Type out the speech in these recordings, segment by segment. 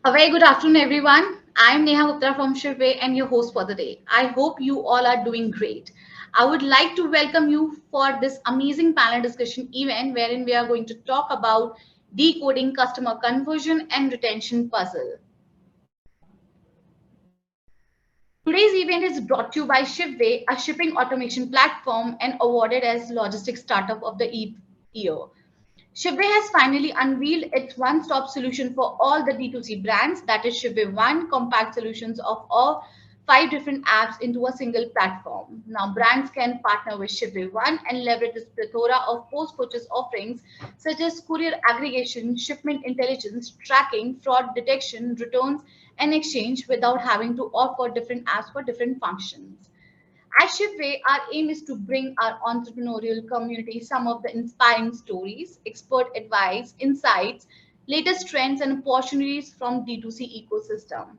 A very good afternoon, everyone. I'm Neha Gupta from Shirve and your host for the day. I hope you all are doing great. I would like to welcome you for this amazing panel discussion event wherein we are going to talk about decoding customer conversion and retention puzzle. Today's event is brought to you by Shipway, a shipping automation platform and awarded as Logistics Startup of the Year. Shipway has finally unveiled its one-stop solution for all the D2C brands, that is Shipway One, compact solutions of all five different apps into a single platform. Now, brands can partner with Shipway One and leverage this plethora of post-purchase offerings such as courier aggregation, shipment intelligence, tracking, fraud detection, returns, and exchange without having to opt for different apps for different functions. At Shipway, our aim is to bring our entrepreneurial community some of the inspiring stories, expert advice, insights, latest trends, and opportunities from D2C ecosystem.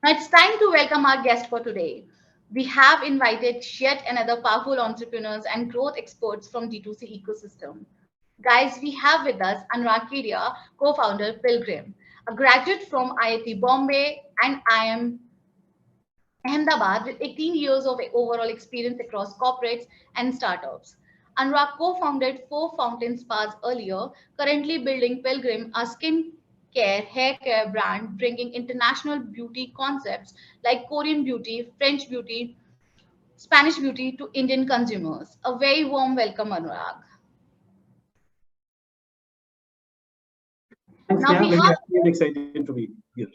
Now it's time to welcome our guest for today. We have invited yet another powerful entrepreneurs and growth experts from D2C ecosystem. Guys, we have with us Anurag Kedia, co-founder Pilgrim, a graduate from IIT Bombay and IIM Ahmedabad with 18 years of overall experience across corporates and startups. Anurag co-founded Four Fountain Spas earlier, currently building Pilgrim, a skin care, hair care brand bringing international beauty concepts like Korean beauty, French beauty, Spanish beauty to Indian consumers. A very warm welcome, Anurag. Thanks, Now Neha. we Very have happy and excited to be here.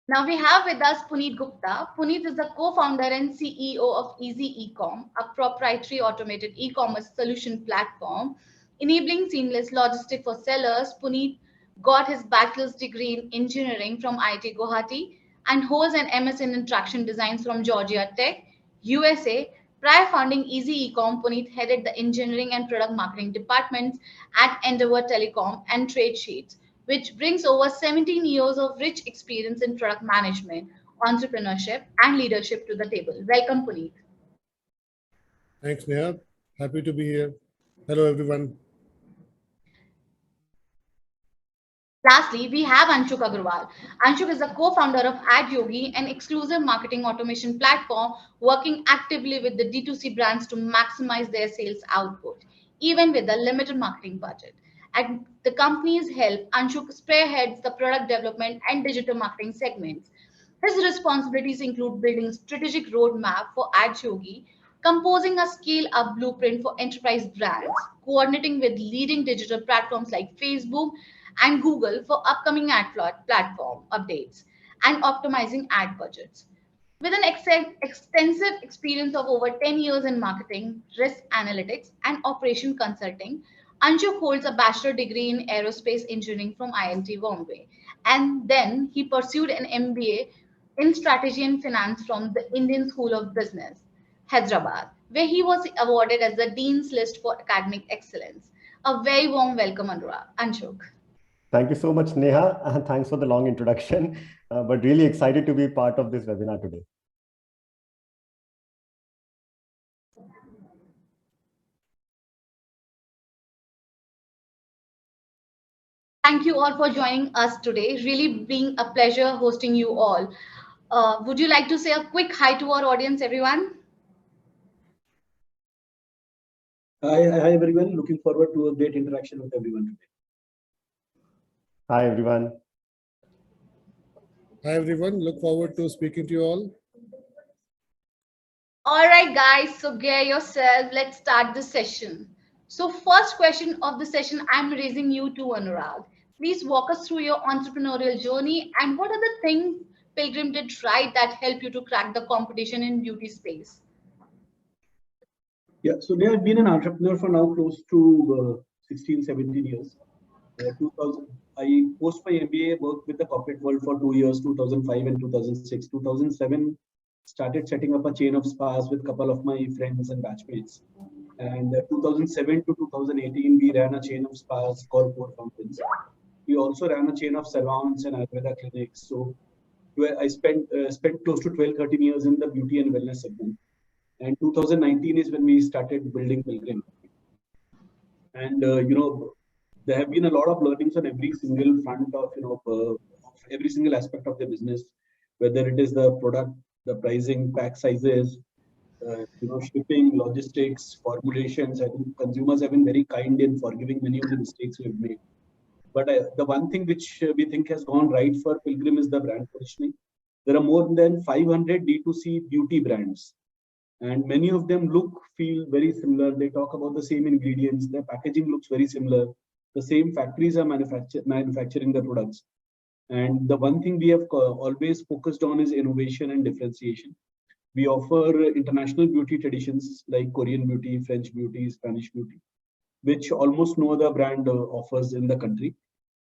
Now we have with us Puneet Gupta. Puneet is the co-founder and CEO of Easy Ecom, a proprietary automated e-commerce solution platform enabling seamless logistics for sellers. Puneet got his bachelor's degree in engineering from IIT Guwahati and holds an MS in interaction designs from Georgia Tech, USA. Prior founding Easy Ecom, Puneet headed the engineering and product marketing departments at Endeavor Telecom and Trade Sheets, which brings over 17 years of rich experience in product management, entrepreneurship, and leadership to the table. Welcome, Puneet. Thanks, Neha. Happy to be here. Hello, everyone. Lastly, we have Anshuk Agrawal. Anshuk is the co-founder of AdYogi, an exclusive marketing automation platform working actively with the D2C brands to maximize their sales output, even with a limited marketing budget. At the company's help, Anshuk spearheads the product development and digital marketing segments. His responsibilities include building strategic roadmap for AdYogi, composing a scale-up blueprint for enterprise brands, coordinating with leading digital platforms like Facebook and Google for upcoming platform updates, and optimizing ad budgets. With an extensive experience of over 10 years in marketing, risk analytics, and operation consulting, Anshuk holds a bachelor degree in aerospace engineering from IIT Bombay. And then he pursued an MBA in strategy and finance from the Indian School of Business, Hyderabad, where he was awarded as the Dean's List for Academic Excellence. A very warm welcome, Anshuk. Thank you so much, Neha, and thanks for the long introduction. But really excited to be part of this webinar today. Thank you all for joining us today. Really being a pleasure hosting you all. Would you like to say a quick hi to our audience, everyone? Hi, everyone. Looking forward to a great interaction with everyone today. Hi, everyone. Hi, everyone. Look forward to speaking to you all. All right, guys. So gear yourself. Let's start the session. So first question of the session, I'm raising you to Anurag. Please walk us through your entrepreneurial journey and what are the things Pilgrim did right that helped you to crack the competition in beauty space? Yeah, so Neha, I've been an entrepreneur for now close to 16, 17 years. 2000, I post my MBA, worked with the corporate world for 2 years, 2005 and 2006. 2007, started setting up a chain of spas with a couple of my friends and batchmates. And 2007 to 2018, we ran a chain of spas called Four Fountains. We also ran a chain of salons and Ayurveda clinics. So where I spent close to 12, 13 years in the beauty and wellness segment. And 2019 is when we started building Pilgrim. And There have been a lot of learnings on every single front of of every single aspect of the business, whether it is the product, the pricing, pack sizes, shipping, logistics, formulations. I think consumers have been very kind in forgiving many of the mistakes we've made. But the one thing which we think has gone right for Pilgrim is the brand positioning. There are more than 500 D2C beauty brands, and many of them feel very similar. They talk about the same ingredients. Their packaging looks very similar. The same factories are manufacturing the products. And the one thing we have always focused on is innovation and differentiation. We offer international beauty traditions like Korean beauty, French beauty, Spanish beauty, which almost no other brand offers in the country.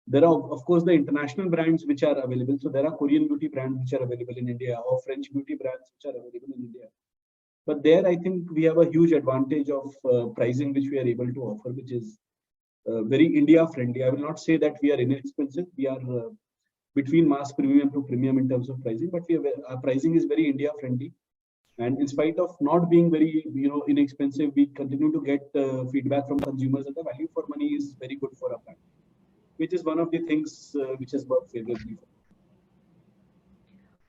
There are, of course, the international brands which are available. So there are Korean beauty brands which are available in India, or French beauty brands which are available in India. But there, I think we have a huge advantage of pricing which we are able to offer, which is very India friendly. I will not say that we are inexpensive. We are between mass premium to premium in terms of pricing, but our pricing is very India friendly. And in spite of not being very inexpensive, we continue to get feedback from consumers that the value for money is very good for our brand, which is one of the things which has worked favorably.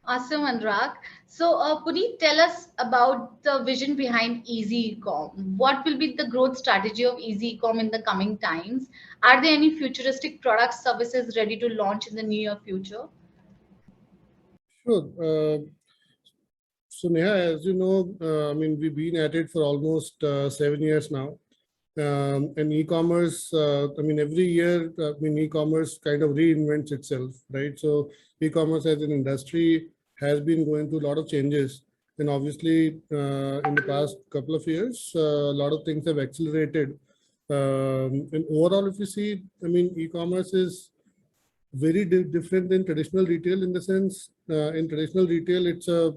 Awesome, Anurag. So, Puneet, tell us about the vision behind Easy Ecom. What will be the growth strategy of Easy Ecom in the coming times? Are there any futuristic products, services ready to launch in the near future? Sure. So Neha, as you know, I mean, we've been at it for almost 7 years now. And e-commerce, I mean, every year, I mean, e-commerce kind of reinvents itself, right? So e-commerce as an industry has been going through a lot of changes. And obviously, in the past couple of years, a lot of things have accelerated. And overall, if you see, I mean, e-commerce is very different than traditional retail in the sense, in traditional retail, it's a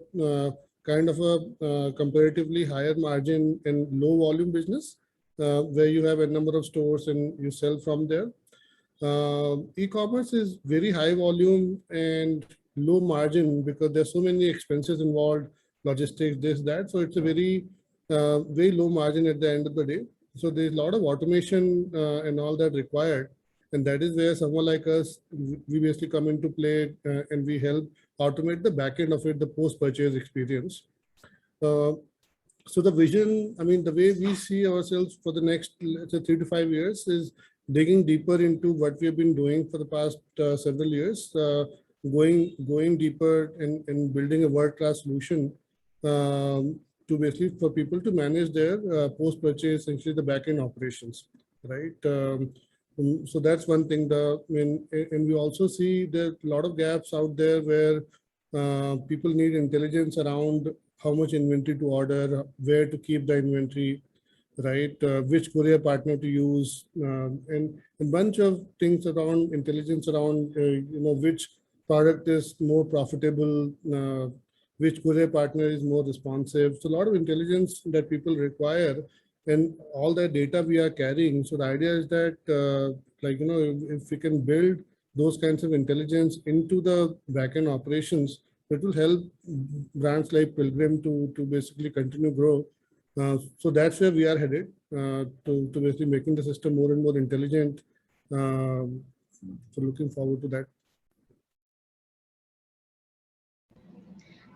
kind of a comparatively higher margin and low volume business where you have a number of stores and you sell from there. E-commerce is very high volume and low margin because there's so many expenses involved, logistics, this, that. So it's a very low margin at the end of the day. So there's a lot of automation and all that required. And that is where someone like us, we basically come into play and we help automate the back end of it, the post-purchase experience. So the vision, I mean, the way we see ourselves for the next, let's say, 3 to 5 years is digging deeper into what we have been doing for the past several years, going deeper and building a world-class solution to basically for people to manage their post-purchase, essentially the back-end operations, right? So that's one thing. And we also see there are a lot of gaps out there where people need intelligence around how much inventory to order, where to keep the inventory, right? Which courier partner to use, and a bunch of things around intelligence around, which product is more profitable, which courier partner is more responsive. So a lot of intelligence that people require and all that data we are carrying. So the idea is that, if we can build those kinds of intelligence into the backend operations, it will help brands like Pilgrim to basically continue grow. So that's where we are headed, to basically making the system more and more intelligent. So looking forward to that.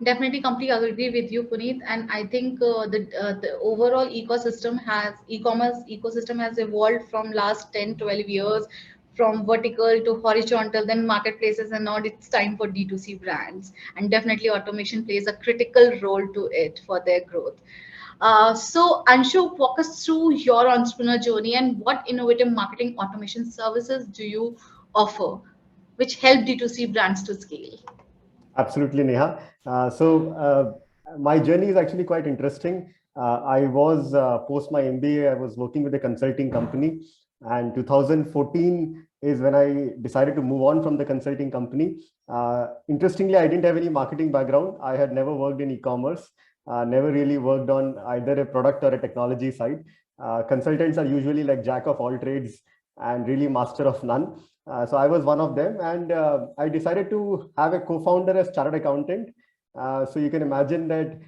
Definitely completely agree with you, Puneet. And I think the overall e-commerce ecosystem has evolved from last 10, 12 years, from vertical to horizontal, then marketplaces, and now it's time for D2C brands. And definitely automation plays a critical role to it for their growth. So Anshu, walk us through your entrepreneur journey and what innovative marketing automation services do you offer, which help D2C brands to scale? Absolutely, Neha. My journey is actually quite interesting. I was post my MBA, I was working with a consulting company, and 2014 is when I decided to move on from the consulting company. Interestingly, I didn't have any marketing background. I had never worked in e-commerce, never really worked on either a product or a technology side. Consultants are usually like jack of all trades and really master of none. So I was one of them, and I decided to have a co-founder as chartered accountant. So you can imagine that,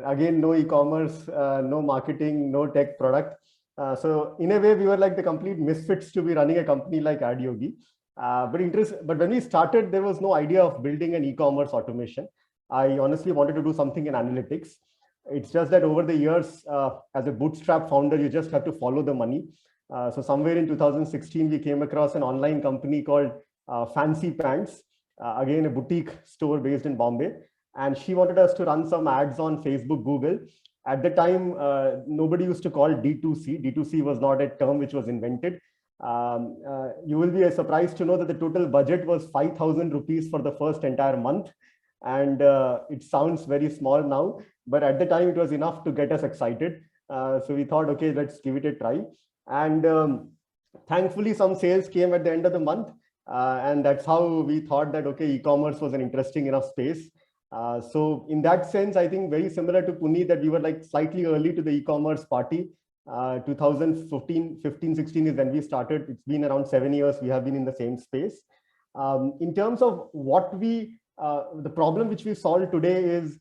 again, no e-commerce, no marketing, no tech product. So in a way, we were like the complete misfits to be running a company like Adyogi. But when we started, there was no idea of building an e-commerce automation. I honestly wanted to do something in analytics. It's just that over the years, as a bootstrap founder, you just have to follow the money. So somewhere in 2016, we came across an online company called Fancy Pants, again, a boutique store based in Bombay. And she wanted us to run some ads on Facebook, Google. At the time, nobody used to call D2C. D2C was not a term which was invented. You will be surprised to know that the total budget was 5,000 rupees for the first entire month. And it sounds very small now, but at the time it was enough to get us excited. So we thought, okay, let's give it a try. And thankfully, some sales came at the end of the month. And that's how we thought that, okay, e-commerce was an interesting enough space. So in that sense, I think very similar to Puneet, that we were like slightly early to the e-commerce party. 2015, 16 is when we started. It's been around 7 years. We have been in the same space. In terms of what the problem which we solve today is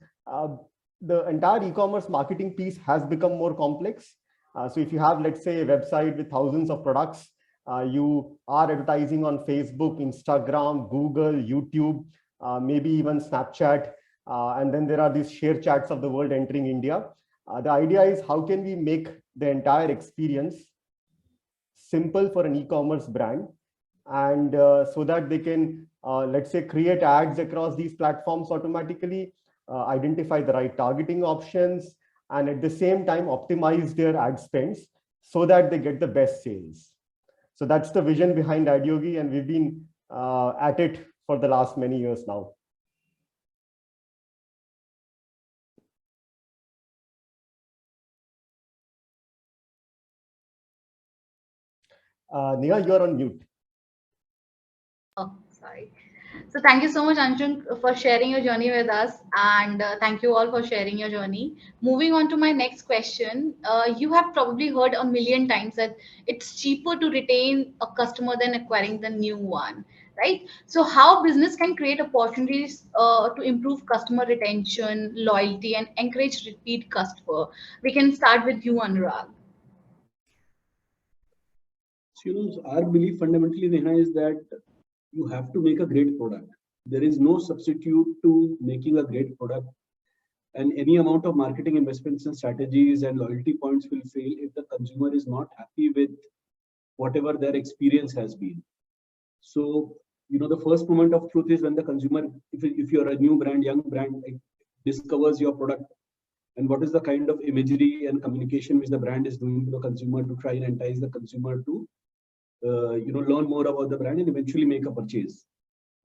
the entire e-commerce marketing piece has become more complex. So if you have, let's say, a website with thousands of products, you are advertising on Facebook, Instagram, Google, YouTube, maybe even Snapchat. And then there are these share chats of the world entering India. The idea is, how can we make the entire experience simple for an e-commerce brand, and so that they can, let's say, create ads across these platforms automatically, identify the right targeting options, and at the same time optimize their ad spends so that they get the best sales. So that's the vision behind Adyogi, and we've been at it for the last many years now. Neha, you're on mute. Oh, sorry. So thank you so much, Anshul, for sharing your journey with us, and thank you all for sharing your journey. Moving on to my next question, you have probably heard a million times that it's cheaper to retain a customer than acquiring the new one, right? So how business can create opportunities to improve customer retention, loyalty, and encourage repeat customer? We can start with you, Anurag. So, our belief fundamentally, Neha, is that you have to make a great product. There is no substitute to making a great product. And any amount of marketing investments and strategies and loyalty points will fail if the consumer is not happy with whatever their experience has been. So, the first moment of truth is when the consumer, if you're a new brand, young brand, like, discovers your product, and what is the kind of imagery and communication which the brand is doing to the consumer to try and entice the consumer to learn more about the brand and eventually make a purchase.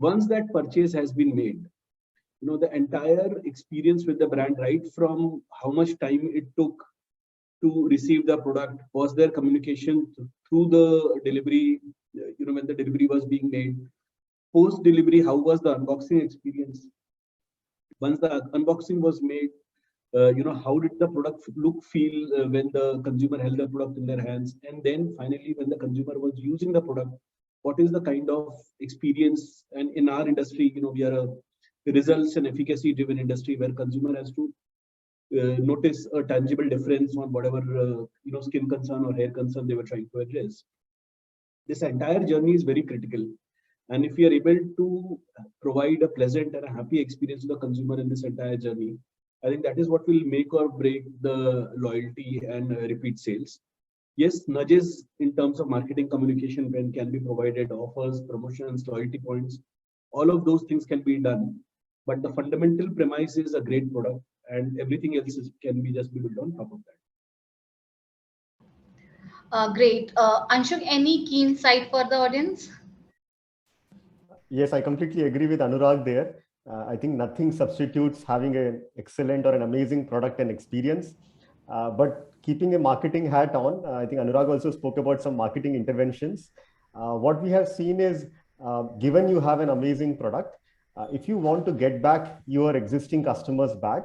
Once that purchase has been made, the entire experience with the brand, right from how much time it took to receive the product, was there communication through the delivery, when the delivery was being made, post delivery, how was the unboxing experience, once the unboxing was made, how did the product look, feel when the consumer held the product in their hands, and then finally when the consumer was using the product, what is the kind of experience? And in our industry, we are a results and efficacy driven industry where consumer has to notice a tangible difference on whatever skin concern or hair concern they were trying to address. This entire journey is very critical, and if we are able to provide a pleasant and a happy experience to the consumer in this entire journey, I think that is what will make or break the loyalty and repeat sales. Yes, nudges in terms of marketing communication when can be provided, offers, promotions, loyalty points, all of those things can be done. But the fundamental premise is a great product, and everything else can be just built on top of that. Great. Anshul, any key insight for the audience? Yes, I completely agree with Anurag there. I think nothing substitutes having an excellent or an amazing product and experience. But keeping a marketing hat on, I think Anurag also spoke about some marketing interventions. What we have seen is, given you have an amazing product, if you want to get back your existing customers back,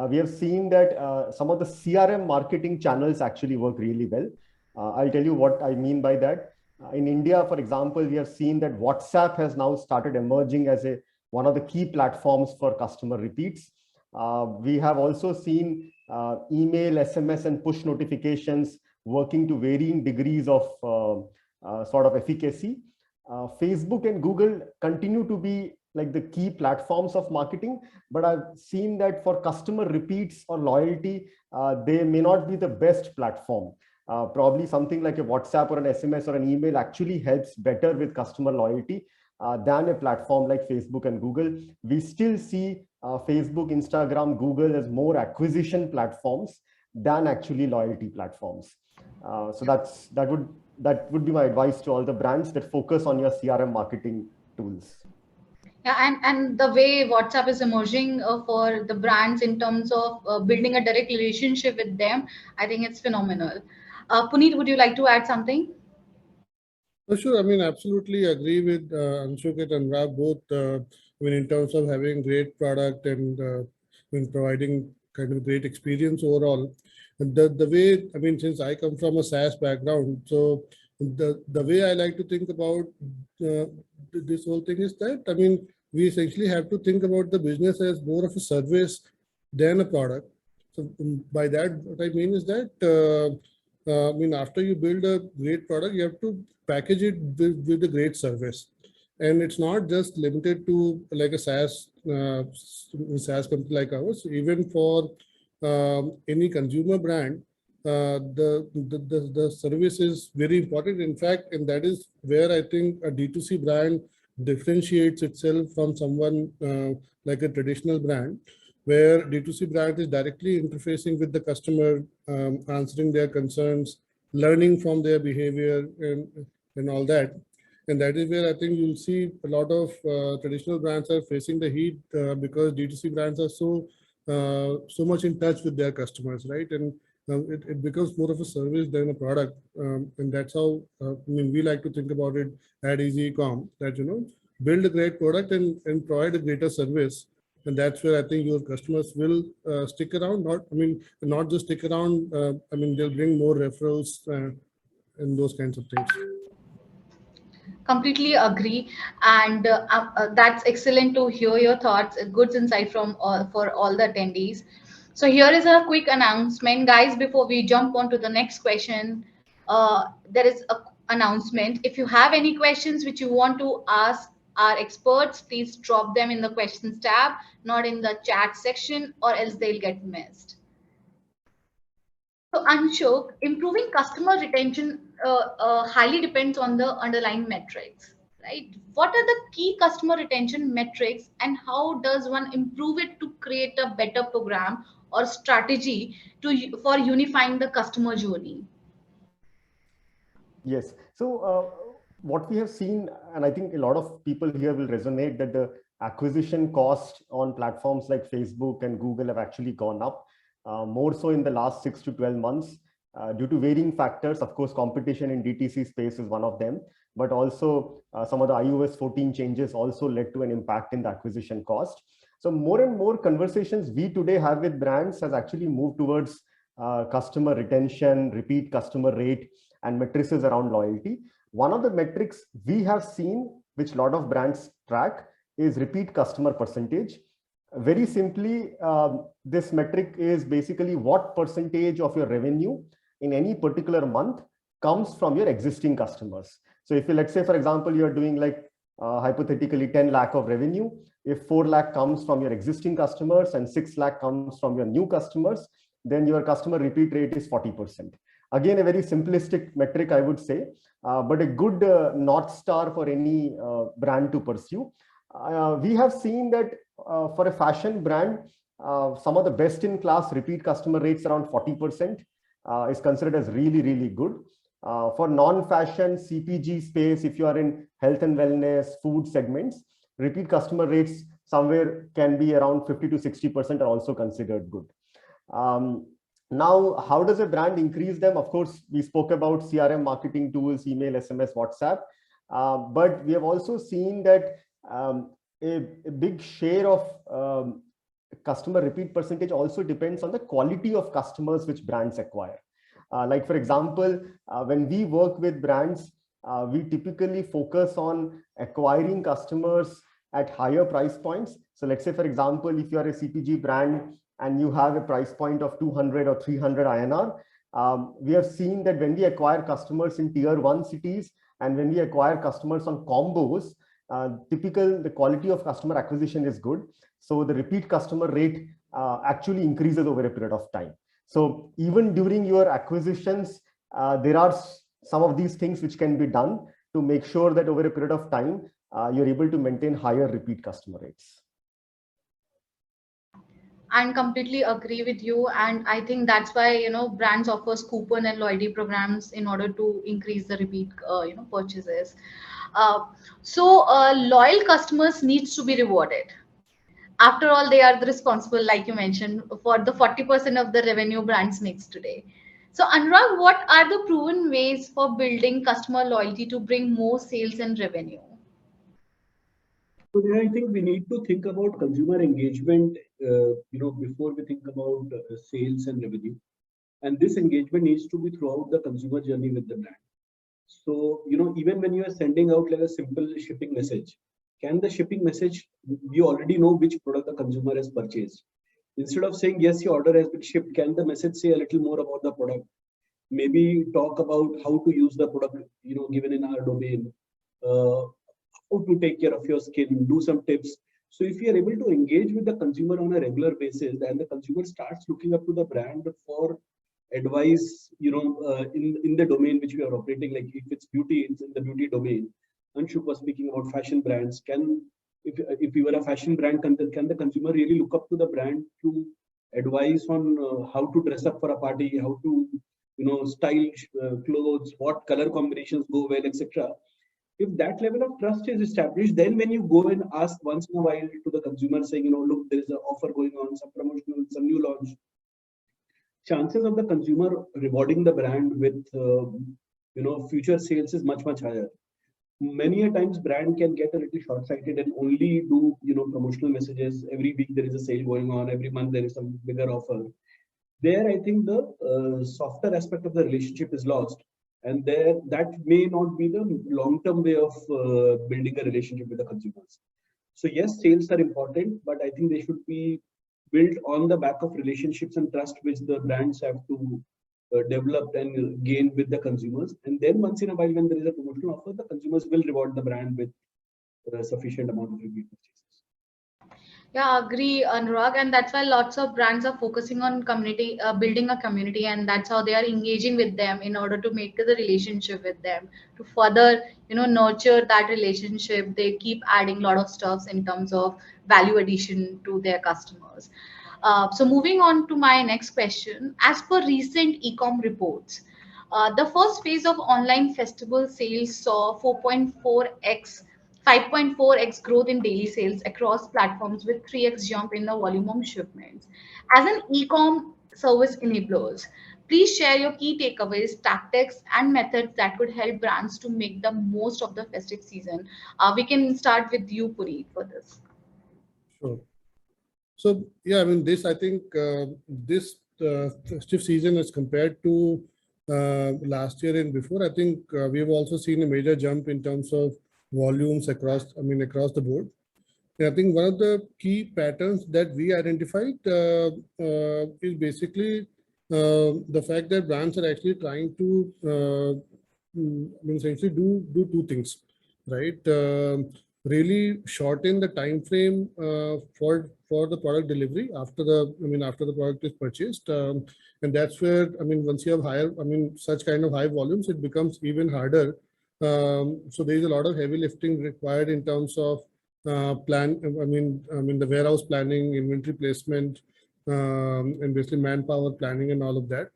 we have seen that some of the CRM marketing channels actually work really well. I'll tell you what I mean by that. In India, for example, we have seen that WhatsApp has now started emerging as one of the key platforms for customer repeats. We have also seen email, SMS, and push notifications working to varying degrees of sort of efficacy. Facebook and Google continue to be like the key platforms of marketing, but I've seen that for customer repeats or loyalty, they may not be the best platform. Probably something like a WhatsApp or an SMS or an email actually helps better with customer loyalty than a platform like Facebook and Google. We still see Facebook, Instagram, Google as more acquisition platforms than actually loyalty platforms. So that would be my advice to all the brands that focus on your CRM marketing tools. Yeah, and the way WhatsApp is emerging for the brands in terms of building a direct relationship with them, I think it's phenomenal. Puneet, would you like to add something? For sure. I mean, absolutely agree with Anshuk and Rab both. I mean, in terms of having great product and in providing kind of great experience overall. And the way, I mean, since I come from a SaaS background, so the way I like to think about this whole thing is that, I mean, we essentially have to think about the business as more of a service than a product. So by that, what I mean is that, I mean, after you build a great product, you have to package it with a great service. And it's not just limited to like a SaaS company like ours. Even for any consumer brand, the service is very important. In fact, and that is where I think a D2C brand differentiates itself from someone like a traditional brand, where D2C brand is directly interfacing with the customer, answering their concerns, learning from their behavior and all that. And that is where I think you'll see a lot of traditional brands are facing the heat because D2C brands are so much in touch with their customers, right? And it becomes more of a service than a product. And that's how, I mean, we like to think about it at eCommerce, that, you know, build a great product and provide a greater service. And that's where I think your customers will stick around. Not just stick around. I mean, they'll bring more referrals and those kinds of things. Completely agree, and that's excellent to hear your thoughts. Good insight from for all the attendees. So here is a quick announcement, guys. Before we jump on to the next question, there is a announcement. If you have any questions which you want to ask our experts, please drop them in the questions tab, not in the chat section, or else they'll get missed. So, Anshuk, improving customer retention highly depends on the underlying metrics, right? What are the key customer retention metrics, and how does one improve it to create a better program or strategy for unifying the customer journey? Yes. So what we have seen, and I think a lot of people here will resonate, that the acquisition cost on platforms like Facebook and Google have actually gone up. More so in the last 6 to 12 months due to varying factors. Of course, competition in DTC space is one of them, but also some of the iOS 14 changes also led to an impact in the acquisition cost. So more and more conversations we today have with brands has actually moved towards customer retention, repeat customer rate, and matrices around loyalty. One of the metrics we have seen, which a lot of brands track, is repeat customer percentage. Very simply, this metric is basically what percentage of your revenue in any particular month comes from your existing customers. So if you, let's say, for example, you're doing like hypothetically 10 lakh of revenue, if 4 lakh comes from your existing customers and 6 lakh comes from your new customers, then your customer repeat rate is 40%. Again, a very simplistic metric, I would say, but a good North Star for any brand to pursue. We have seen that for a fashion brand, some of the best in class repeat customer rates around 40% is considered as really, really good. For non-fashion CPG space, if you are in health and wellness, food segments, repeat customer rates somewhere can be around 50 to 60% are also considered good. Now, how does a brand increase them? Of course, we spoke about CRM marketing tools, email, SMS, WhatsApp, but we have also seen that a big share of customer repeat percentage also depends on the quality of customers which brands acquire. Like for example, when we work with brands, we typically focus on acquiring customers at higher price points. So let's say, for example, if you are a CPG brand and you have a price point of 200 or 300 INR, We have seen that when we acquire customers in tier 1 cities and when we acquire customers on combos, the quality of customer acquisition is good. So the repeat customer rate actually increases over a period of time. So even during your acquisitions, there are some of these things which can be done to make sure that over a period of time, you're able to maintain higher repeat customer rates. And completely agree with you. And I think that's why, brands offers coupon and loyalty programs in order to increase the repeat, purchases. So loyal customers needs to be rewarded. After all, they are the responsible, like you mentioned, for the 40% of the revenue brands makes today. So Anurag, what are the proven ways for building customer loyalty to bring more sales and revenue? So there, I think we need to think about consumer engagement, before we think about sales and revenue. And this engagement needs to be throughout the consumer journey with the brand. So, even when you are sending out like a simple shipping message, can the shipping message, you already know which product the consumer has purchased. Instead of saying, yes, your order has been shipped, can the message say a little more about the product? Maybe talk about how to use the product, given in our domain, how to take care of your skin, do some tips. So if you are able to engage with the consumer on a regular basis, then the consumer starts looking up to the brand for advice, in the domain which we are operating. Like if it's beauty, it's in the beauty domain. Anshuk was speaking about fashion brands. If you were a fashion brand, can the consumer really look up to the brand to advise on how to dress up for a party, how to style clothes, what color combinations go well, etc. If that level of trust is established, then when you go and ask once in a while to the consumer saying, look, there is an offer going on, some promotional, some new launch, chances of the consumer rewarding the brand with future sales is much, much higher. Many a times brand can get a little short-sighted and only do promotional messages. Every week there is a sale going on, every month there is some bigger offer. There I think the softer aspect of the relationship is lost, and there that may not be the long-term way of building a relationship with the consumers. So yes, sales are important, but I think they should be built on the back of relationships and trust which the brands have to develop and gain with the consumers. And then once in a while, when there is a promotional offer, the consumers will reward the brand with a sufficient amount of repeat purchases. Yeah, agree, Anurag, and that's why lots of brands are focusing on community, building a community, and that's how they are engaging with them in order to make the relationship with them to further, nurture that relationship. They keep adding a lot of stuffs in terms of value addition to their customers. So moving on to my next question, as per recent ecom reports, the first phase of online festival sales saw 4.4x 5.4x growth in daily sales across platforms with 3x jump in the volume of shipments. As an e-com service enablers, please share your key takeaways, tactics, and methods that could help brands to make the most of the festive season. We can start with you, Puri, for this. Sure. So yeah, I mean, I think this festive season as compared to last year and before, I think we've also seen a major jump in terms of volumes across the board. And I think one of the key patterns that we identified is basically the fact that brands are actually trying to essentially do two things, right? Really shorten the time frame for the product delivery after the product is purchased, and that's where once you have higher such kind of high volumes, it becomes even harder. So there is a lot of heavy lifting required in terms of the warehouse planning, inventory placement, and basically manpower planning and all of that.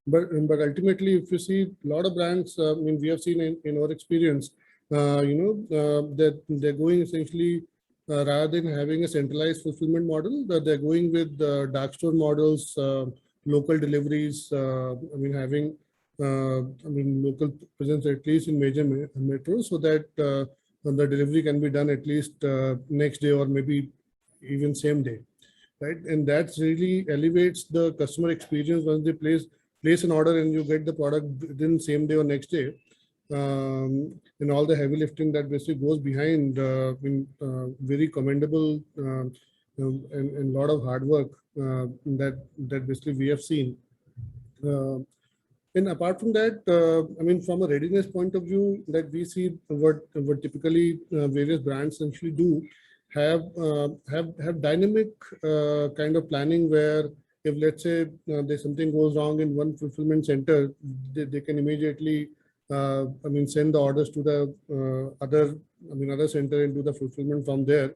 But ultimately, if you see a lot of brands, we have seen in our experience, that they're going essentially rather than having a centralized fulfillment model, that they're going with dark store models, local deliveries. Having local presence at least in major metros, so that the delivery can be done at least next day or maybe even same day, right? And that really elevates the customer experience once they place an order and you get the product within same day or next day. And all the heavy lifting that basically goes behind, very commendable and a lot of hard work that basically we have seen. And apart from that, I mean, from a readiness point of view, that we see what typically various brands essentially do have dynamic kind of planning where if let's say there's something goes wrong in one fulfillment center, they can immediately I mean send the orders to the other center and do the fulfillment from there,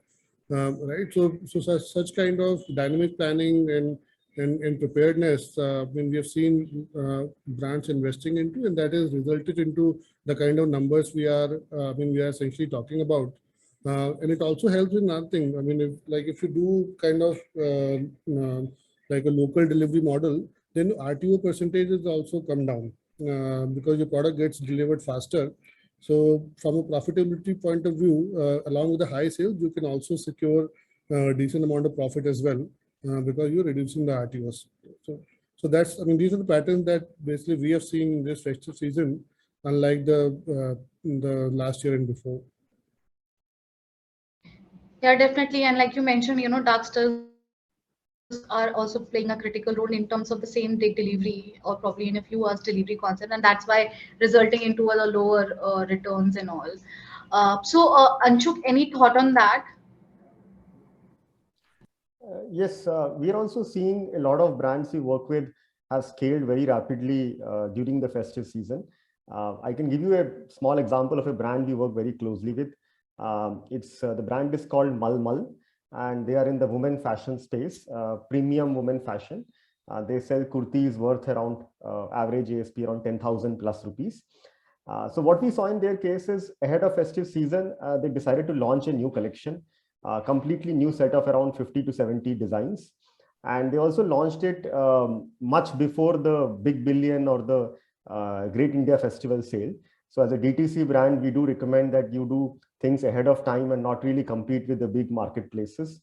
right? So such kind of dynamic planning and preparedness when we have seen brands investing into, and that has resulted into the kind of numbers we are essentially talking about. And it also helps in another thing. I mean, if you do kind of like a local delivery model, then RTO percentages also come down because your product gets delivered faster. So from a profitability point of view, along with the high sales, you can also secure a decent amount of profit as well because you're reducing the RTOs. So that's, I mean, these are the patterns that basically we have seen in this festive season, unlike the last year and before. Yeah, definitely. And like you mentioned, dark stores are also playing a critical role in terms of the same day delivery or probably in a few hours delivery concept. And that's why resulting into the lower returns and all. Anshuk, any thought on that? Yes, we are also seeing a lot of brands we work with have scaled very rapidly during the festive season. I can give you a small example of a brand we work very closely with. The brand is called Mal Mal, and they are in the women fashion space, premium women fashion. They sell kurtis worth around average ASP around 10,000 plus rupees. So what we saw in their case is ahead of festive season, they decided to launch a new collection, completely new set of around 50 to 70 designs. And they also launched it much before the Big Billion or the Great India Festival sale. So as a DTC brand, we do recommend that you do things ahead of time and not really compete with the big marketplaces.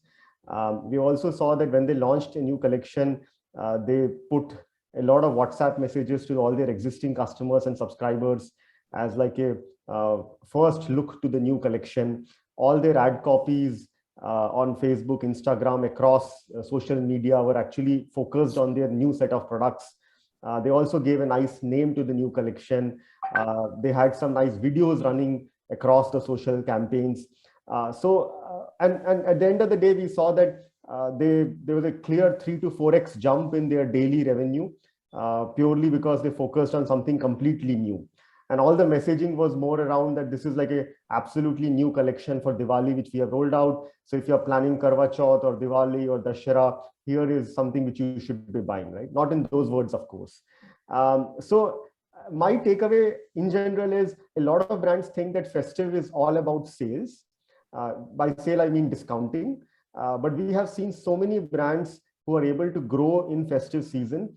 We also saw that when they launched a new collection, they put a lot of WhatsApp messages to all their existing customers and subscribers as like a first look to the new collection. All their ad copies on Facebook, Instagram, across social media were actually focused on their new set of products. They also gave a nice name to the new collection. They had some nice videos running across the social campaigns. And at the end of the day, we saw that there was a clear 3 to 4x jump in their daily revenue purely because they focused on something completely new. And all the messaging was more around that this is like a absolutely new collection for Diwali, which we have rolled out. So if you're planning Karwa Chauth or Diwali or Dashera, here is something which you should be buying, right? Not in those words, of course. My takeaway in general is a lot of brands think that festive is all about sales. By sale, I mean discounting. But we have seen so many brands who are able to grow in festive season,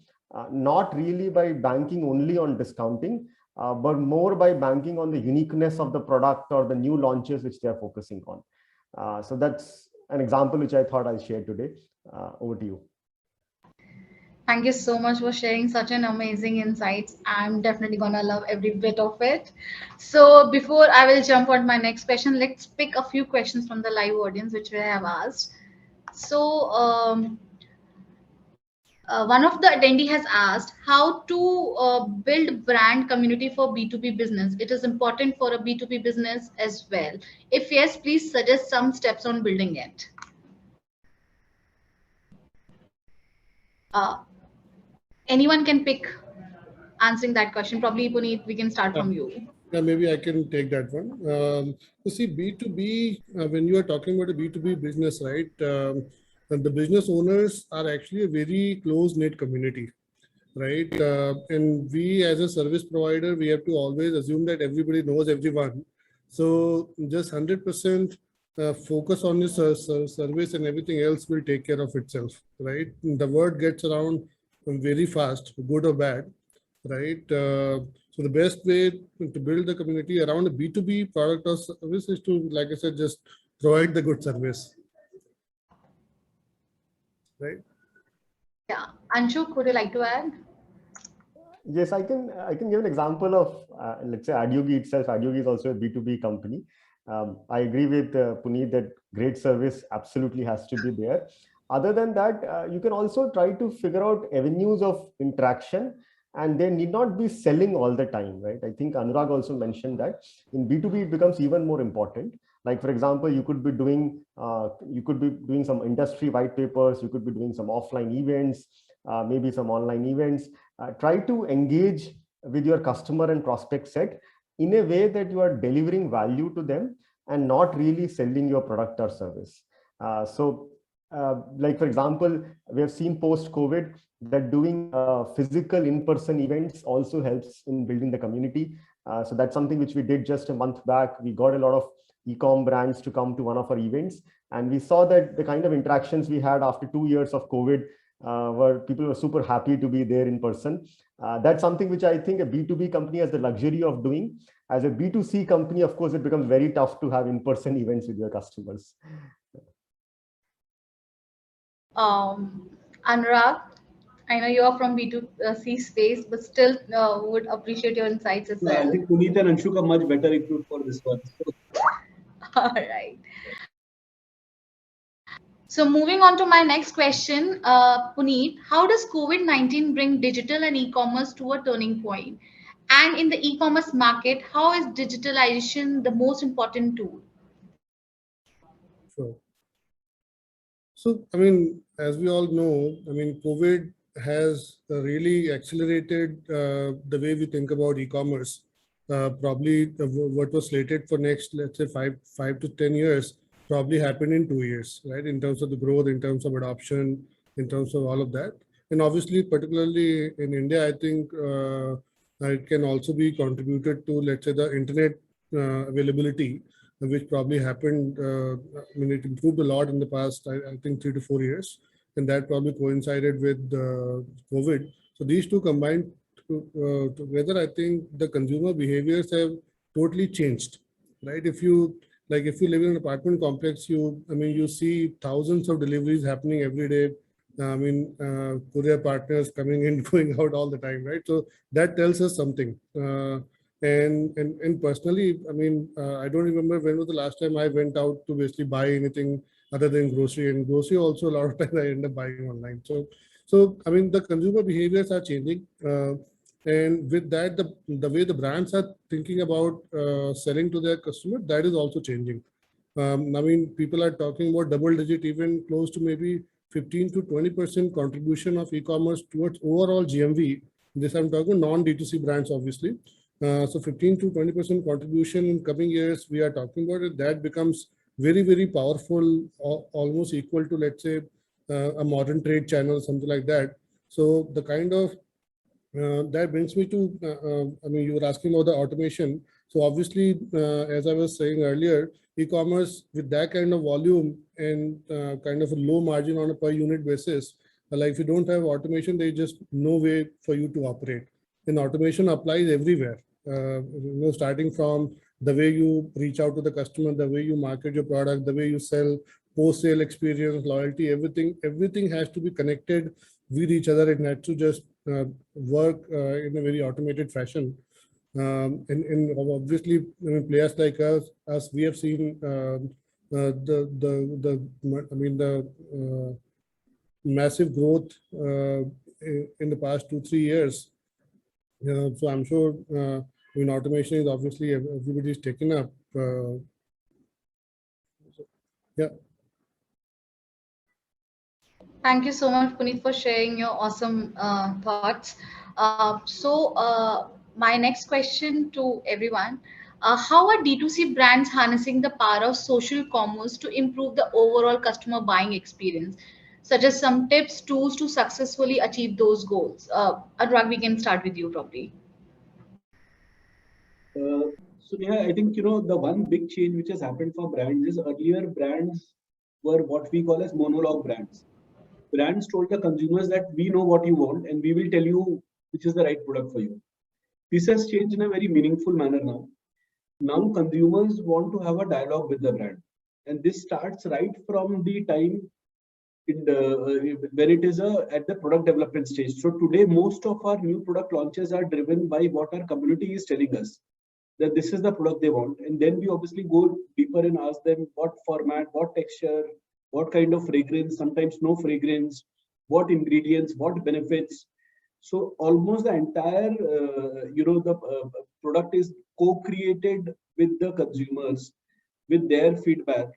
not really by banking only on discounting, but more by banking on the uniqueness of the product or the new launches which they are focusing on. So that's an example which I thought I'll share today. Over to you. Thank you so much for sharing such an amazing insights. I'm definitely gonna love every bit of it. So before I will jump on my next question, let's pick a few questions from the live audience which we have asked. So one of the attendee has asked how to build brand community for B2B business. It is important for a B2B business as well. If yes, please suggest some steps on building it. Uh, Anyone can pick answering that question. Probably Puneet, we can start from you. Yeah, maybe I can take that one. You see, B2B, when you are talking about a B2B business, right, the business owners are actually a very close-knit community, right? And we as a service provider, we have to always assume that everybody knows everyone. So just 100% focus on your service and everything else will take care of itself, right? The word gets around very fast, good or bad, right? So the best way to build the community around a B2B product or service is to, like I said, just provide the good service, right? Yeah, Anshuk, would you like to add? Yes, I can give an example of let's say Adyogi itself. Adyogi is also a B2B company. I agree with Puneet that great service absolutely has to be there. Other than that, you can also try to figure out avenues of interaction and they need not be selling all the time, right? I think Anurag also mentioned that in B2B, it becomes even more important. Like, for example, you could be doing some industry white papers, you could be doing some offline events, maybe some online events. Try to engage with your customer and prospect set in a way that you are delivering value to them and not really selling your product or service. Like, for example, we have seen post-COVID that doing physical in-person events also helps in building the community. So that's something which we did just a month back. We got a lot of e-com brands to come to one of our events, and we saw that the kind of interactions we had after 2 years of COVID, where people were super happy to be there in person. That's something which I think a B2B company has the luxury of doing. As a B2C company, of course, it becomes very tough to have in-person events with your customers. Anurag, I know you are from B2C space, but still would appreciate your insights as I well. think Puneet and Anshuk are much better equipped for this one. So, All right. So moving on to my next question, Puneet, how does COVID-19 bring digital and e-commerce to a turning point? And in the e-commerce market, how is digitalization the most important tool? Sure. So, I mean, as we all know, I mean, COVID has really accelerated the way we think about e-commerce. Probably what was slated for next, let's say, five to 10 years, probably happened in 2 years, right? In terms of the growth, in terms of adoption, in terms of all of that. And obviously, particularly in India, I think it can also be contributed to, let's say, the internet availability, which probably happened. I mean, it improved a lot in the past, I think, 3 to 4 years, and that probably coincided with COVID. So these two combined together, I think the consumer behaviors have totally changed, right? If you live in an apartment complex, you see thousands of deliveries happening every day. Courier partners coming in, going out all the time, right? So that tells us something. And personally, I don't remember when was the last time I went out to basically buy anything other than grocery. And grocery also, a lot of times I end up buying online. So I mean, the consumer behaviors are changing, and with that, the way the brands are thinking about selling to their customer, that is also changing. People are talking about double digit, even close to maybe 15 to 20% contribution of e-commerce towards overall GMV. This I'm talking non-D2C brands, obviously. So 15 to 20% contribution in coming years, we are talking about it. That becomes very, very powerful, almost equal to, let's say, a modern trade channel, something like that. So the kind of that brings me to, you were asking about the automation. So obviously, as I was saying earlier, e-commerce with that kind of volume and kind of a low margin on a per unit basis, like if you don't have automation, there's just no way for you to operate. And automation applies everywhere. Starting from the way you reach out to the customer, the way you market your product, the way you sell, post-sale experience, loyalty, everything has to be connected with each other. It has to just work in a very automated fashion. And obviously, players like us, we have seen the massive growth in the past 2-3 years. So I'm sure automation is obviously everybody's taken up. Yeah. Thank you so much, Puneet, for sharing your awesome thoughts. My next question to everyone, how are D2C brands harnessing the power of social commerce to improve the overall customer buying experience? Suggest some tips, tools to successfully achieve those goals. Anurag, we can start with you probably. so yeah, I think the one big change which has happened for brands is earlier brands were what we call as monologue brands. Brands told the consumers that we know what you want and we will tell you which is the right product for you. This has changed in a very meaningful manner now. Now consumers want to have a dialogue with the brand, and this starts right from the time when it is at the product development stage. So today, most of our new product launches are driven by what our community is telling us, that this is the product they want. And then we obviously go deeper and ask them what format, what texture, what kind of fragrance, sometimes no fragrance, what ingredients, what benefits. So almost the entire, the product is co-created with the consumers, with their feedback.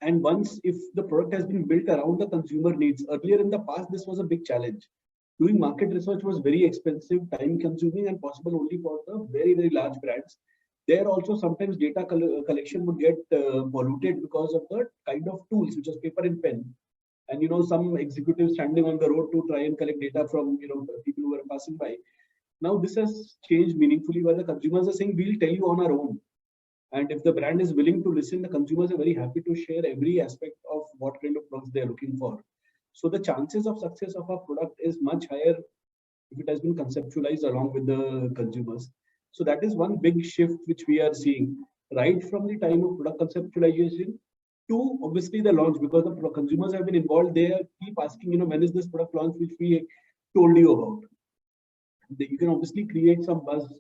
And once if the product has been built around the consumer needs, earlier in the past, this was a big challenge. Doing market research was very expensive, time consuming, and possible only for the very, very large brands. There also sometimes data collection would get polluted because of the kind of tools, which is paper and pen. And some executives standing on the road to try and collect data from people who are passing by. Now this has changed meaningfully, where the consumers are saying we'll tell you on our own. And if the brand is willing to listen, the consumers are very happy to share every aspect of what kind of products they're looking for. So the chances of success of a product is much higher if it has been conceptualized along with the consumers. So that is one big shift which we are seeing right from the time of product conceptualization to obviously the launch, because the consumers have been involved. They keep asking, when is this product launch, which we told you about. You can obviously create some buzz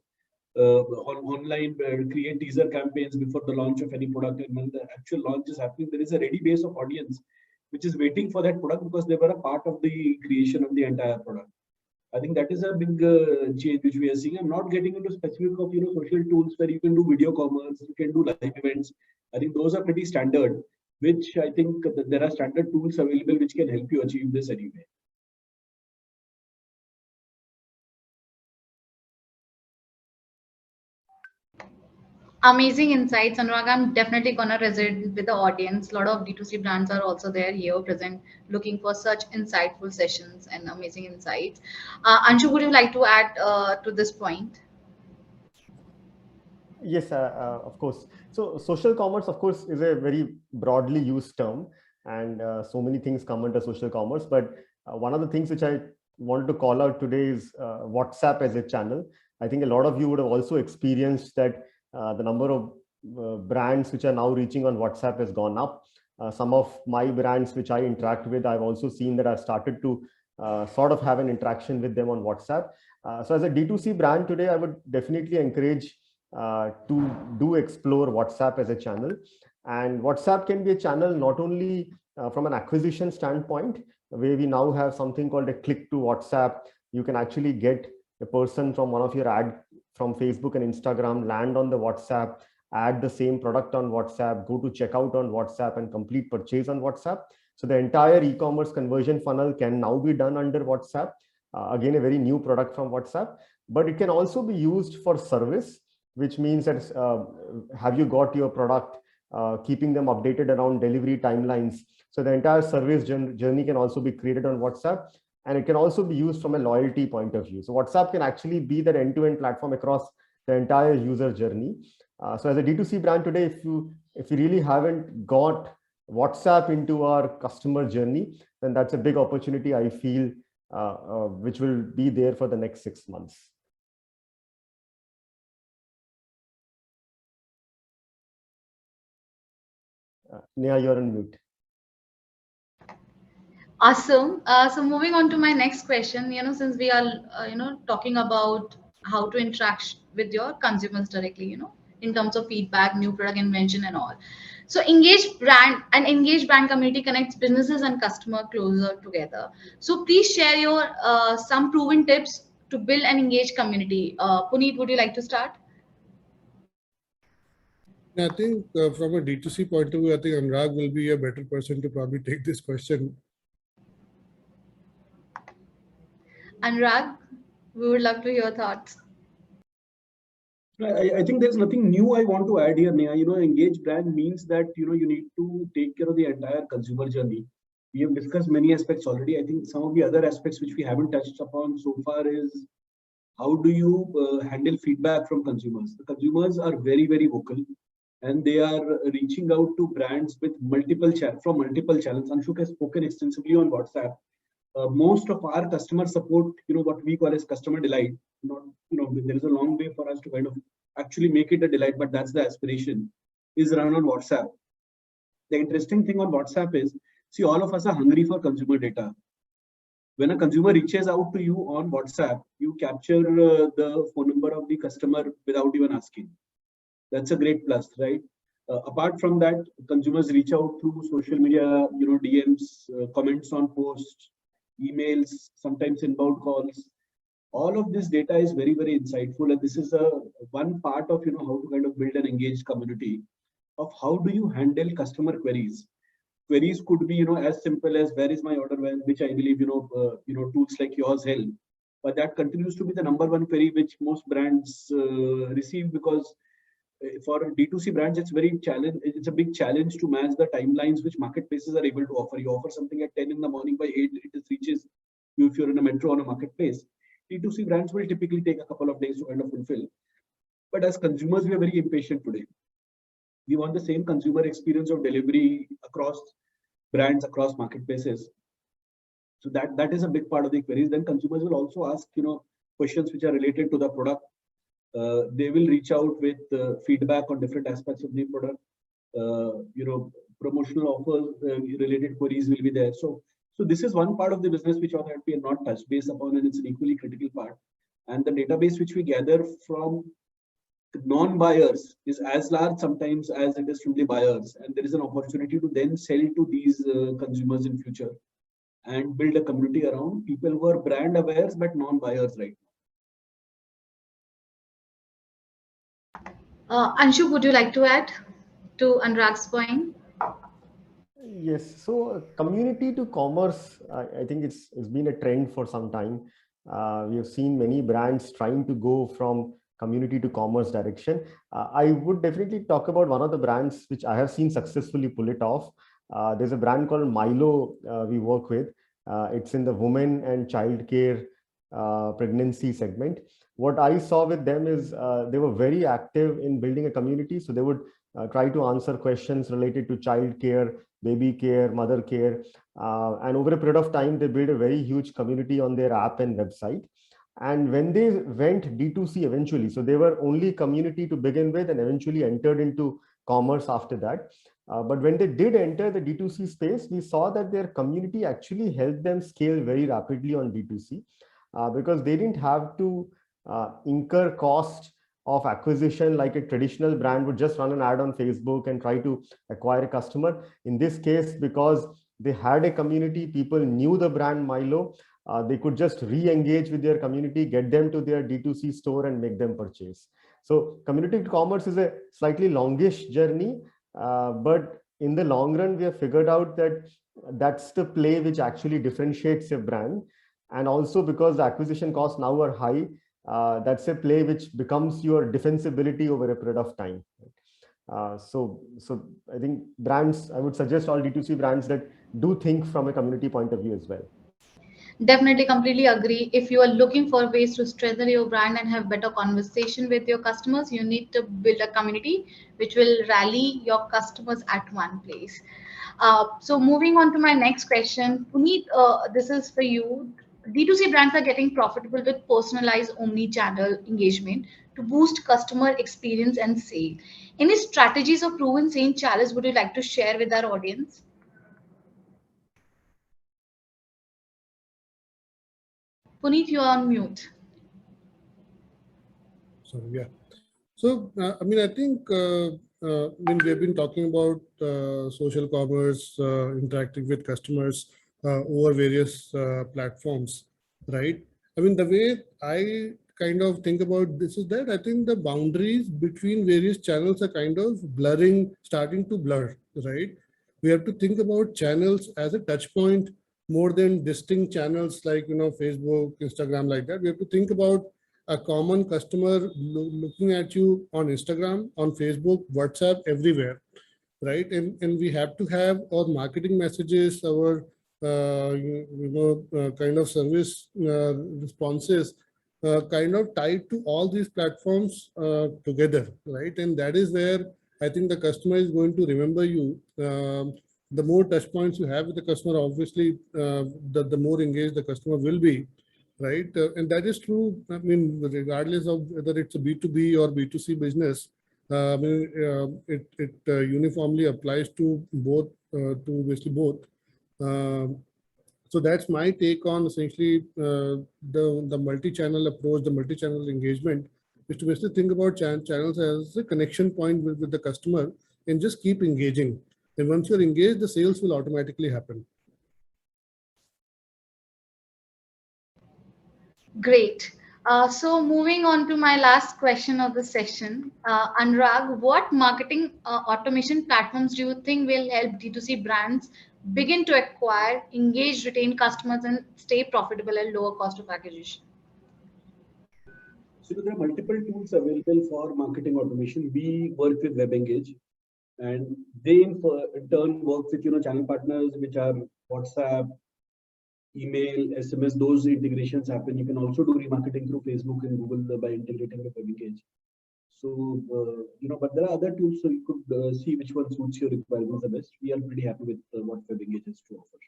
online, create teaser campaigns before the launch of any product, and when the actual launch is happening, there is a ready base of audience which is waiting for that product because they were a part of the creation of the entire product. I think that is a big change which we are seeing. I'm not getting into specific of social tools where you can do video commerce, you can do live events. I think those are pretty standard, which I think there are standard tools available which can help you achieve this anyway. Amazing insights, Anurag. I'm definitely gonna resonate with the audience. A lot of D2C brands are also there here present, looking for such insightful sessions and amazing insights. Anshu, would you like to add to this point? Yes, of course. So social commerce, of course, is a very broadly used term, and so many things come under social commerce. But one of the things which I wanted to call out today is WhatsApp as a channel. I think a lot of you would have also experienced that the number of brands which are now reaching on WhatsApp has gone up. Some of my brands which I interact with, I've also seen that I've started to sort of have an interaction with them on WhatsApp. So as a D2C brand today, I would definitely encourage to do explore WhatsApp as a channel. And WhatsApp can be a channel not only from an acquisition standpoint, where we now have something called a click to WhatsApp. You can actually get a person from one of your ad from Facebook and Instagram, land on the WhatsApp, add the same product on WhatsApp, go to checkout on WhatsApp, and complete purchase on WhatsApp. So the entire e-commerce conversion funnel can now be done under WhatsApp. Again, a very new product from WhatsApp, but it can also be used for service, which means that have you got your product, keeping them updated around delivery timelines. So the entire service journey can also be created on WhatsApp, and it can also be used from a loyalty point of view. So WhatsApp can actually be that end-to-end platform across the entire user journey. So as a D2C brand today, if you really haven't got WhatsApp into our customer journey, then that's a big opportunity, I feel, which will be there for the next 6 months. Neha, you're on mute. Awesome. So moving on to my next question, since we are, talking about how to interact with your consumers directly, in terms of feedback, new product invention, and all. So engaged brand community connects businesses and customer closer together. So please share your some proven tips to build an engaged community. Puneet, would you like to start? I think from a D2C point of view, I think Anurag will be a better person to probably take this question. Anurag, we would love to hear your thoughts. I think there's nothing new I want to add here, Neha. Engaged brand means that, you need to take care of the entire consumer journey. We have discussed many aspects already. I think some of the other aspects which we haven't touched upon so far is how do you handle feedback from consumers? The consumers are very, very vocal, and they are reaching out to brands with multiple channels. Anshuk has spoken extensively on WhatsApp. Most of our customer support, what we call as customer delight. Not, there is a long way for us to kind of actually make it a delight, but that's the aspiration, is run on WhatsApp. The interesting thing on WhatsApp is, see, all of us are hungry for consumer data. When a consumer reaches out to you on WhatsApp, you capture the phone number of the customer without even asking. That's a great plus, right? Apart from that, consumers reach out through social media, DMs, comments on posts, emails, sometimes inbound calls. All of this data is very, very insightful, and this is a one part of how to kind of build an engaged community of how do you handle customer queries. Queries could be as simple as where is my order when, which I believe tools like yours help, but that continues to be the number one query which most brands receive, because for D2C brands, it's a big challenge to match the timelines which marketplaces are able to offer. You offer something at 10 in the morning, by 8 it reaches you if you're in a metro on a marketplace. D2C brands will typically take a couple of days to kind of fulfill. But as consumers, we are very impatient today. We want the same consumer experience of delivery across brands, across marketplaces. So that is a big part of the queries. Then consumers will also ask questions which are related to the product. They will reach out with feedback on different aspects of the product. Promotional offers related queries will be there. So this is one part of the business which we are not touched base upon, and it's an equally critical part. And the database which we gather from non-buyers is as large sometimes as it is from the buyers, and there is an opportunity to then sell to these consumers in future and build a community around people who are brand aware but non-buyers right now. Anshu, would you like to add to Anurag's point? Yes, so community to commerce, I think it's been a trend for some time. We have seen many brands trying to go from community to commerce direction. I would definitely talk about one of the brands which I have seen successfully pull it off. There's a brand called Milo we work with. It's in the women and childcare pregnancy segment. What I saw with them is they were very active in building a community. So they would try to answer questions related to childcare, baby care, mother care. And over a period of time, they built a very huge community on their app and website. And when they went D2C eventually, so they were only community to begin with and eventually entered into commerce after that. But when they did enter the D2C space, we saw that their community actually helped them scale very rapidly on D2C because they didn't have to incur cost of acquisition like a traditional brand would just run an ad on Facebook and try to acquire a customer. In this case, because they had a community, people knew the brand Milo, they could just re-engage with their community, get them to their D2C store and make them purchase. So community commerce is a slightly longish journey, but in the long run, we have figured out that that's the play which actually differentiates a brand. And also because the acquisition costs now are high, that's a play which becomes your defensibility over a period of time. So I think brands, I would suggest all D2C brands that do think from a community point of view as well. Definitely, completely agree. If you are looking for ways to strengthen your brand and have better conversation with your customers, you need to build a community which will rally your customers at one place. So moving on to my next question, Puneet, this is for you. D2C brands are getting profitable with personalized omni-channel engagement to boost customer experience and sale. Any strategies or proven sales challenge would you like to share with our audience? Puneet, you are on mute. So yeah. So I mean, I think when we have been talking about social commerce, interacting with customers over various platforms, right? I mean, the way I kind of think about this is that I think the boundaries between various channels are kind of blurring, starting to blur, right? We have to think about channels as a touch point more than distinct channels like, Facebook, Instagram, like that. We have to think about a common customer looking at you on Instagram, on Facebook, WhatsApp, everywhere, right? And we have to have our marketing messages, our kind of service responses kind of tied to all these platforms together, right? And that is where I think the customer is going to remember you. The more touch points you have with the customer, obviously, the more engaged the customer will be, right? And that is true. I mean, regardless of whether it's a B2B or B2C business, I mean, it uniformly applies to both, to basically both. So that's my take on essentially the multi-channel approach, the multi-channel engagement, is to basically think about channels as a connection point with the customer and just keep engaging. And once you're engaged, the sales will automatically happen. Great. So moving on to my last question of the session, Anurag, what marketing automation platforms do you think will help D2C brands begin to acquire, engage, retain customers, and stay profitable at lower cost of acquisition? So there are multiple tools available for marketing automation. We work with WebEngage, and they in turn work with channel partners, which are WhatsApp, email, SMS. Those integrations happen. You can also do remarketing through Facebook and Google by integrating with WebEngage. So but there are other tools, so you could see which one suits your requirements the best. We are pretty happy with what WebEngage has to offer.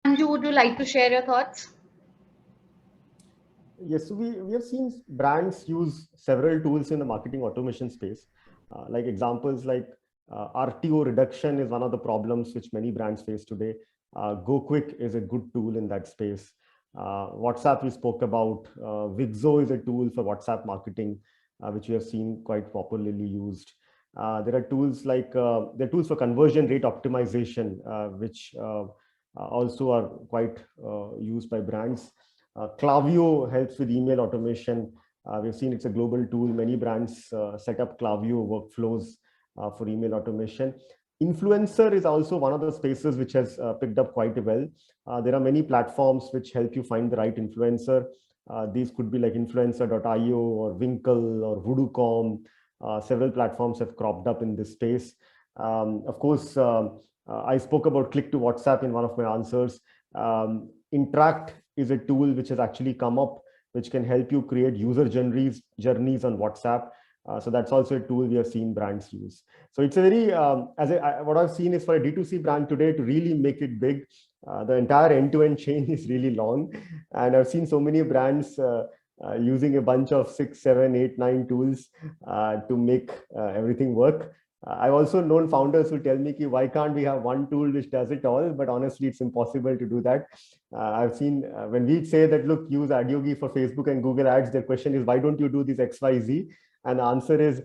Anju, would you like to share your thoughts? Yes, so we have seen brands use several tools in the marketing automation space. Like examples like RTO reduction is one of the problems which many brands face today. Go Quick is a good tool in that space. WhatsApp we spoke about. Vixo is a tool for WhatsApp marketing, which we have seen quite popularly used. There are tools like there are tools for conversion rate optimization, which also are quite used by brands. Klaviyo helps with email automation. We've seen it's a global tool. Many brands set up Klaviyo workflows for email automation. Influencer is also one of the spaces which has picked up quite well. There are many platforms which help you find the right influencer. These could be like influencer.io or Winkle or Voodoo.com. Several platforms have cropped up in this space. Of course, I spoke about click to WhatsApp in one of my answers. Interact is a tool which has actually come up, which can help you create user journeys on WhatsApp. So that's also a tool we have seen brands use. So it's a very, what I've seen is for a D2C brand today to really make it big, the entire end-to-end chain is really long. And I've seen so many brands using a bunch of 6, 7, 8, 9 tools to make everything work. I've also known founders who tell me, why can't we have one tool which does it all? But honestly, it's impossible to do that. I've seen when we say that, look, use Adyogi for Facebook and Google ads, their question is, why don't you do this X, Y, Z? And the answer is,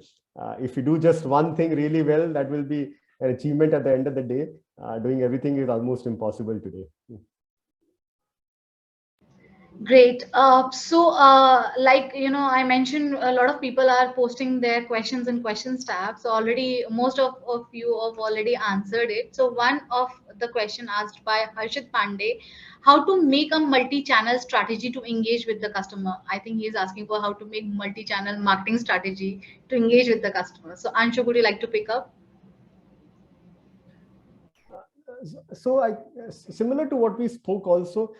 if you do just one thing really well, that will be an achievement at the end of the day. Doing everything is almost impossible today. Great. Like, I mentioned a lot of people are posting their questions in questions tab. So already most of you have already answered it. So one of the question asked by Harshit Pandey, how to make a multi-channel strategy to engage with the customer. I think he's asking for how to make multi-channel marketing strategy to engage with the customer. So Anshu, would you like to pick up? So similar to what we spoke also,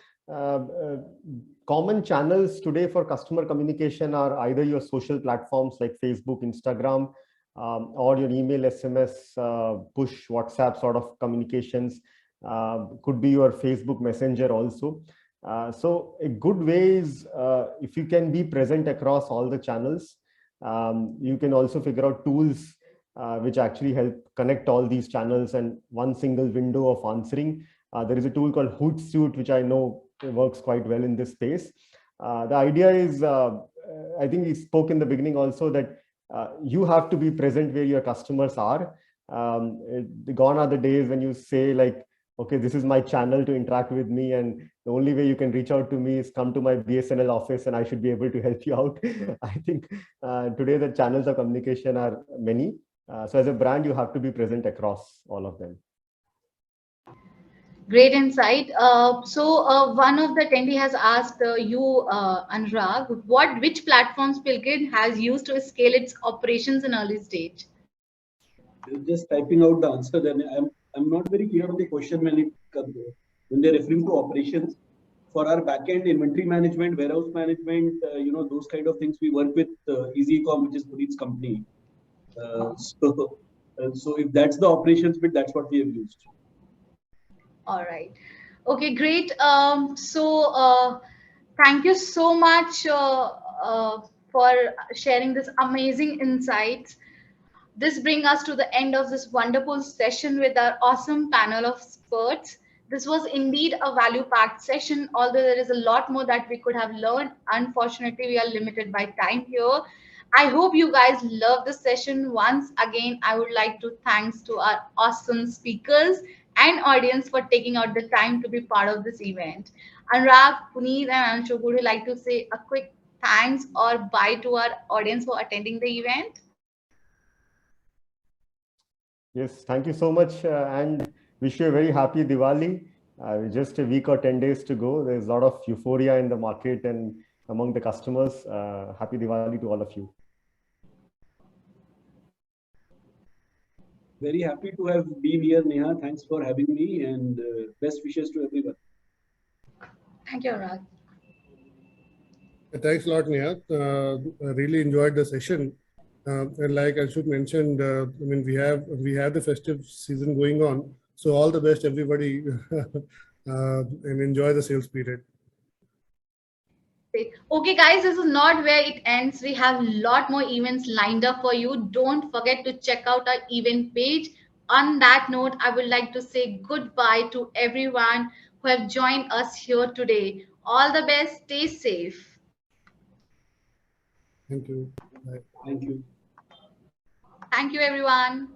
common channels today for customer communication are either your social platforms like Facebook, Instagram, or your email, SMS, push, WhatsApp sort of communications. Could be your Facebook Messenger also. So a good way is if you can be present across all the channels. You can also figure out tools which actually help connect all these channels and one single window of answering. There is a tool called Hootsuite, which I know works quite well in this space. The idea is, I think we spoke in the beginning also that you have to be present where your customers are. Gone are the days when you say like, okay, this is my channel to interact with me, and the only way you can reach out to me is come to my BSNL office and I should be able to help you out. I think today the channels of communication are many. So as a brand, you have to be present across all of them. Great insight. One of the attendee has asked you, Anurag, which platforms Pilgrim has used to scale its operations in early stage? Just typing out the answer, then I'm not very clear on the question when they're referring to operations. For our backend inventory management, warehouse management, those kind of things, we work with eCommerce, which is Puneet's company. So if that's the operations bit, that's what we have used. All right. Okay, great. Thank you so much for sharing this amazing insights. This brings us to the end of this wonderful session with our awesome panel of experts. This was indeed a value-packed session, although there is a lot more that we could have learned. Unfortunately, we are limited by time here. I hope you guys love this session. Once again, I would like to thanks to our awesome speakers, and audience for taking out the time to be part of this event. Anurag, Puneet, and Anshu, would you like to say a quick thanks or bye to our audience for attending the event? Yes, thank you so much, and wish you a very happy Diwali. Just a week or 10 days to go. There's a lot of euphoria in the market and among the customers. Happy Diwali to all of you. Very happy to have been here, Neha. Thanks for having me, and best wishes to everyone. Thank you, Anurag. Thanks a lot, Neha. I really enjoyed the session. And like Ashok mentioned, I mean, we have the festive season going on. So all the best, everybody, and enjoy the sales period. Okay, guys, this is not where it ends. We have a lot more events lined up for you. Don't forget to check out our event page. On that note, I would like to say goodbye to everyone who have joined us here today. All the best. Stay safe. Thank you. Bye. Thank you. Thank you, everyone.